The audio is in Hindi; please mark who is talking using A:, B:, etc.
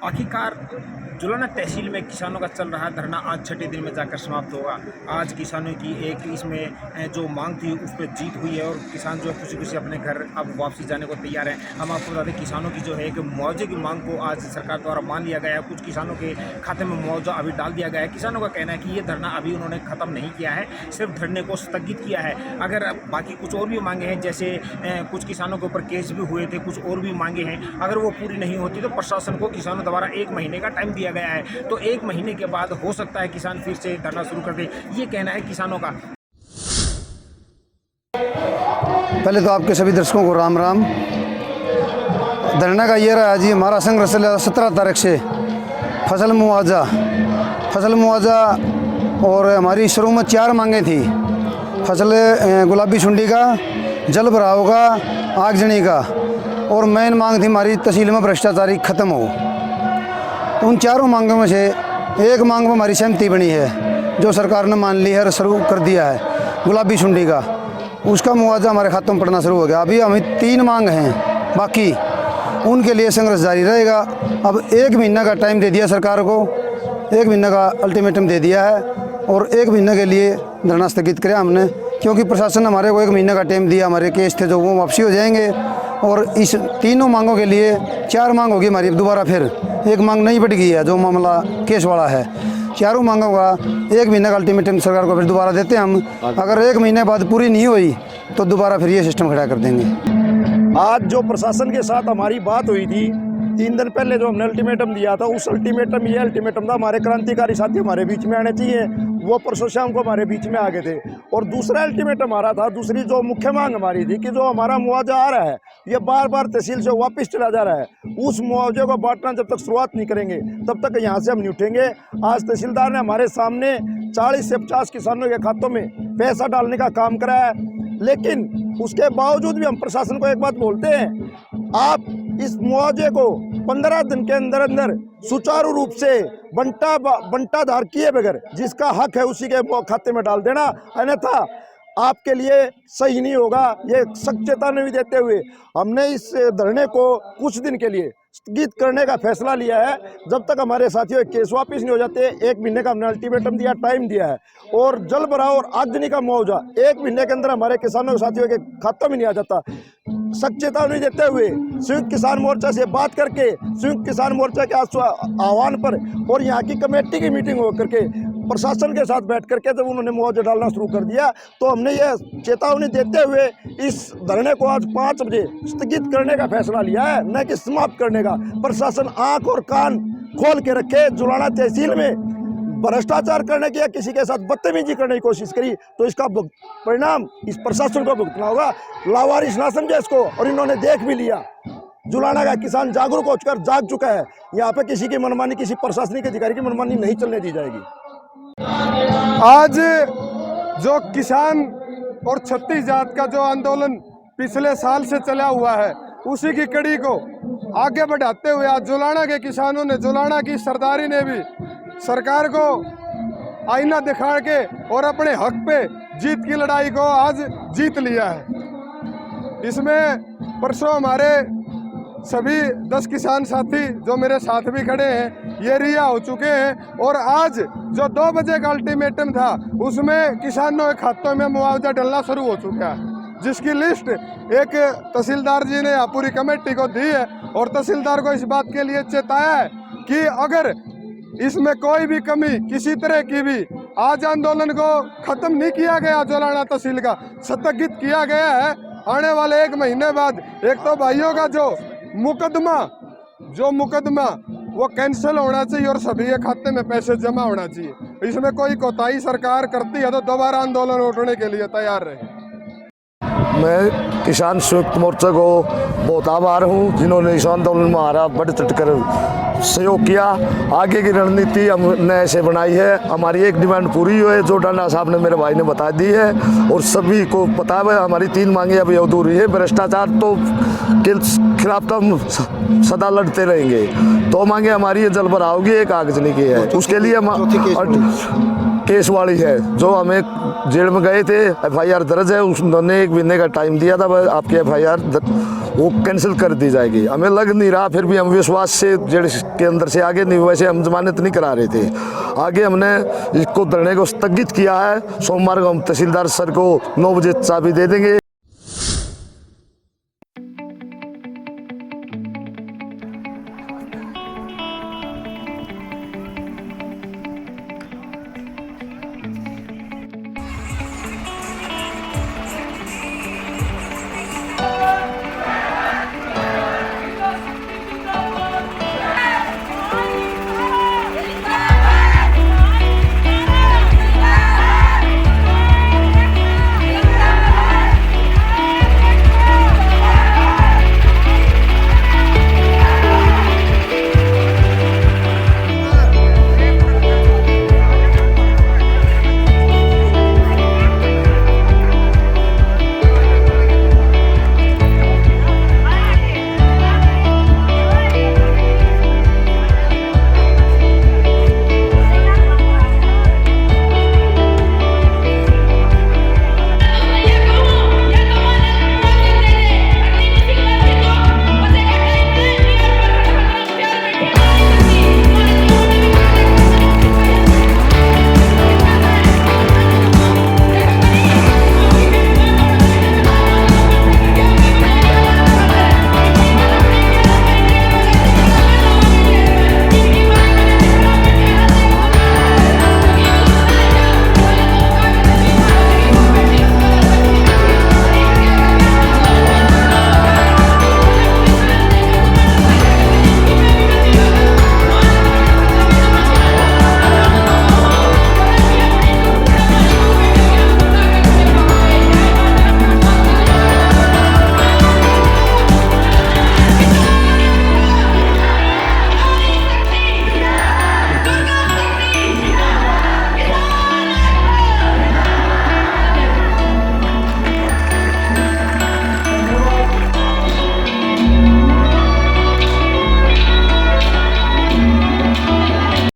A: आखिरकार जुलाना तहसील में किसानों का चल रहा धरना आज छठे दिन में जाकर समाप्त होगा। आज किसानों की एक इसमें जो मांग थी उस पर जीत हुई है और किसान जो है खुशी खुशी अपने घर अब वापसी जाने को तैयार हैं। हम आपको बता दें किसानों की जो है एक मुआवजे की मांग को आज सरकार द्वारा मान लिया गया है। कुछ किसानों के खाते में मुआवजा अभी डाल दिया गया है। किसानों का कहना है कि ये धरना अभी उन्होंने ख़त्म नहीं किया है, सिर्फ धरने को स्थगित किया है। अगर बाकी कुछ और भी मांगे हैं, जैसे कुछ किसानों के ऊपर केस भी हुए थे, कुछ और भी मांगे हैं, अगर वो पूरी नहीं होती तो प्रशासन को किसानों द्वारा 1 महीने का टाइम दिया गया है। तो 1 महीने के बाद हो सकता है किसान फिर से धरना शुरू कर दे, ये कहना है किसानों का।
B: पहले तो आपके सभी दर्शकों को राम राम। धरना का ये रहा जी, हमारा संघर्ष 17 तारीख से फसल मुआवजा और हमारी शुरू में 4 मांगें थी। फसल गुलाबी सुंडी का, जल भराव का, आगजनी का और मेन मांग थी हमारी तहसील में भ्रष्टाचारी खत्म हो। उन 4 मांगों में से एक मांग में हमारी सहमति बनी है, जो सरकार ने मान ली है और शुरू कर दिया है। गुलाबी सुंडी का उसका मुआवजा हमारे खातों में पड़ना शुरू हो गया। अभी हमें 3 मांग हैं बाकी, उनके लिए संघर्ष जारी रहेगा। अब 1 महीना का टाइम दे दिया सरकार को, 1 महीने का अल्टीमेटम दे दिया है और 1 महीने के लिए धरना स्थगित किया हमने, क्योंकि प्रशासन ने हमारे को 1 महीने का टाइम दिया। हमारे केस थे जो वो वापसी हो जाएंगे और इस तीनों मांगों के लिए 4 मांग होगी हमारी। दोबारा फिर 1 मांग नहीं बढ़ गई है, जो मामला केस वाला है। 4 मांगों का 1 महीने का अल्टीमेटम सरकार को फिर दोबारा देते हैं हम। अगर 1 महीने बाद पूरी नहीं हुई तो दोबारा फिर ये सिस्टम खड़ा कर देंगे।
C: आज जो प्रशासन के साथ हमारी बात हुई थी 3 दिन पहले, जो हमने अल्टीमेटम दिया था, उस अल्टीमेटम था हमारे क्रांतिकारी साथी हमारे बीच में आने चाहिए, वो परसों शाम को हमारे बीच में आ गए थे। और दूसरा अल्टीमेटम आ रहा था, दूसरी जो मुख्य मांग हमारी थी कि जो हमारा मुआवजा आ रहा है ये बार बार तहसील से वापस चला जा रहा है, उस मुआवजे को बांटना जब तक शुरुआत नहीं करेंगे तब तक यहाँ से हम नहीं उठेंगे। आज तहसीलदार ने हमारे सामने 40 से 50 किसानों के खातों में पैसा डालने का काम कराया है, लेकिन उसके बावजूद भी हम प्रशासन को एक बात बोलते हैं, आप इस मुआवजे को 15 दिन के अंदर अंदर सुचारू रूप से बंटाधार किए बगैर जिसका हक है उसी के खाते में डाल देना, अन्यथा आपके लिए सही नहीं होगा। ये सख्त चेतावनी देते हुए हमने इस धरने को कुछ दिन के लिए स्थगित करने का फैसला लिया है। जब तक हमारे साथियों के केस वापस नहीं हो जाते, 1 महीने का हमने अल्टीमेटम दिया, टाइम दिया है। और जल भराव और आगजनी का मुआवजा 1 महीने के अंदर हमारे किसानों के साथियों के खातों में नहीं आ जाता। सख्त चेतावनी देते हुए संयुक्त किसान मोर्चा से बात करके, संयुक्त किसान मोर्चा के आह्वान पर और यहाँ की कमेटी की मीटिंग होकर के प्रशासन के साथ बैठ करके जब उन्होंने मुआवजा डालना शुरू कर दिया, तो हमने ये चेतावनी देते हुए इस धरने को आज 5 बजे स्थगित करने का फैसला लिया है, न कि समाप्त करने का। प्रशासन आंख और कान खोल के रखे। जुलाना तहसील में भ्रष्टाचार करने की या किसी के साथ बदतमीजी करने की कोशिश करी तो इसका परिणाम इस प्रशासन को भुगतना होगा। लावारिस ना समझे इसको, और इन्होंने देख भी लिया। जुलाना का किसान जागरूक होकर जाग चुका है। यहाँ पे किसी की मनमानी, किसी प्रशासनिक अधिकारी की मनमानी नहीं चलने दी जाएगी।
D: आज जो किसान और छत्तीस जात का जो आंदोलन पिछले साल से चला हुआ है, उसी की कड़ी को आगे बढ़ाते हुए आज जुलाना के किसानों ने, जुलाना की सरदारी ने भी सरकार को आईना दिखा के और अपने हक पे जीत की लड़ाई को आज जीत लिया है। इसमें परसों हमारे सभी 10 किसान साथी जो मेरे साथ भी खड़े हैं ये रिहा हो चुके हैं, और आज जो 2 बजे का अल्टीमेटम था उसमें किसानों के खातों में मुआवजा डलना शुरू हो चुका है, जिसकी लिस्ट एक तहसीलदार जी ने पूरी कमेटी को दी है। और तहसीलदार को इस बात के लिए चेताया है कि अगर इसमें कोई भी कमी किसी तरह की भी, आज आंदोलन को खत्म नहीं किया गया, जुलाना तहसील का स्थगित किया गया है, आने वाले 1 महीने बाद एक तो भाइयों का जो मुकदमा वो कैंसिल होना चाहिए और सभी के खाते में पैसे जमा होना चाहिए। इसमें कोई कोताही सरकार करती है तो दोबारा आंदोलन उठने के लिए तैयार रहे।
E: मैं किसान संयुक्त मोर्चा को बहुत आभार हूँ, जिन्होंने इस आंदोलन में हमारा बढ़ चढ़ कर सहयोग किया। आगे की रणनीति हमने ऐसे बनाई है, हमारी एक डिमांड पूरी हुई है जो डाना साहब ने, मेरे भाई ने बता दी है, और सभी को पता है हमारी 3 मांगे अभी अधूरी है। भ्रष्टाचार तो के खिलाफ तो हम सदा लड़ते रहेंगे। 2 मांगे हमारी जल भराव की, एक आगजनी की है। उसके लिए केस वाली है, जो हमें जेल में गए थे, FIR दर्ज है, उन्होंने 1 महीने का टाइम दिया था, वह आपकी FIR वो कैंसिल कर दी जाएगी। हमें लग नहीं रहा, फिर भी हम विश्वास से जेल के अंदर से आगे नहीं, वैसे हम जमानत नहीं करा रहे थे। आगे हमने इसको धरने को स्थगित किया है। सोमवार को हम तहसीलदार सर को 9 बजे चाबी दे देंगे।